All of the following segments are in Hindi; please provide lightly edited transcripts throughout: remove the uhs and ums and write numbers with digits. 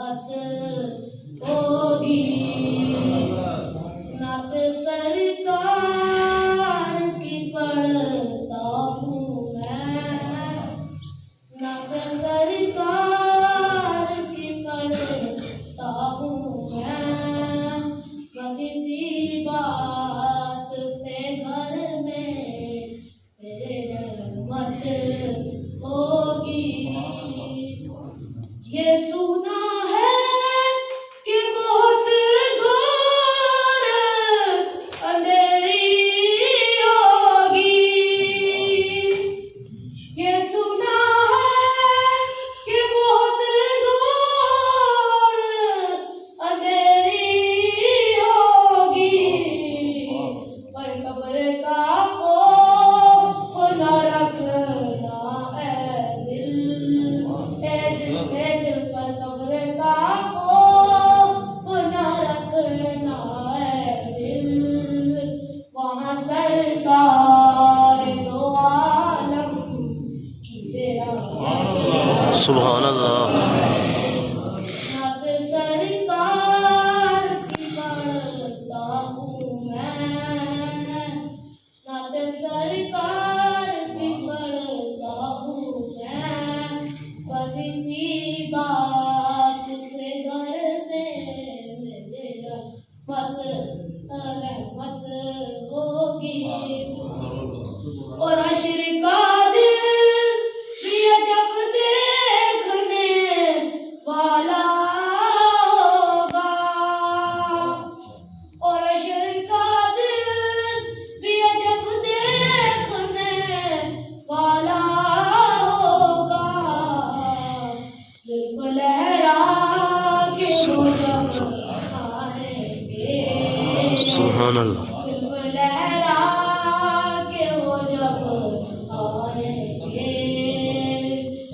रहमत होगी। नात सरकार की पढ़ता हूँ मैं, नात सरकार की पढ़ता हूँ मैं। बस इसी बात से घर में मेरे रहमत होगी। ये सुना है कि बहुत घोर अंधेरी होगी। ये सुना है कि बहुत घोर अंधेरी होगी। पर कब्र का खौफ न रखना है दिल, पर कब्र का खौफ न रखना है दिल। वहाँ सरकार दो आलम की रहमत। सुभान अल्लाह। नात सरकार की पढ़ता हूँ मैं, नात सरकार की पढ़ता हूँ मैं। बस इसी बात से घर में मेरे रहमत होगी। और हश्र का दिन भी जब देखने वाला होगा, और हश्र का दिन भी जब देखने वाला होगा। जुल्फ लहरा के वो जब आएंगे, सुभान अल्लाह। जुल्फ लहरा के वो जब आएंगे।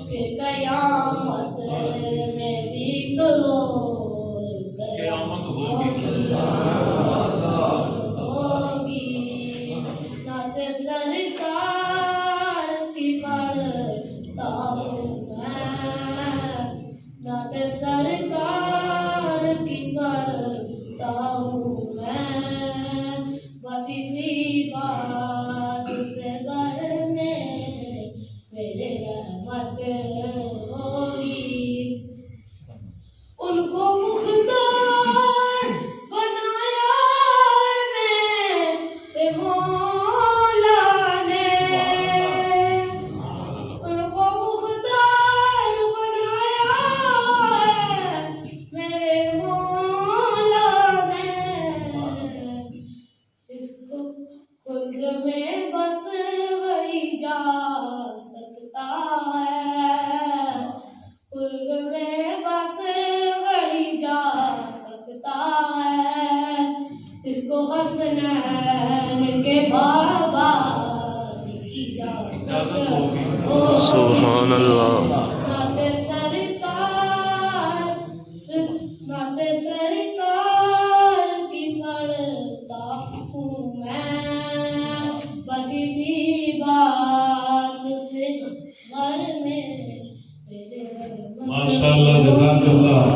फिर कयामत में भी होगी। नात सरकार की पढ़ता हूँ मैं, नात सरकार की पढ़ता हूँ मैं। बस इसी बात से घर में मेरे रहमत होगी। उनको मुख्तार बनाया मेरे मौला ने, उनको मुख्तार बनाया मेरे मौला ने। इसको खुद में बस वही जा सकता है, खुद में बस वही जा सकता है। इसको हसनैन के बाबा की इजाज़त होगी। सुभान अल्लाह। नात सरकार, नात सरकार की पढ़ता हूँ मैं। बस इसी बात से घर में मेरे रहमत माशाअल्लाह, जज़ाकल्लाह।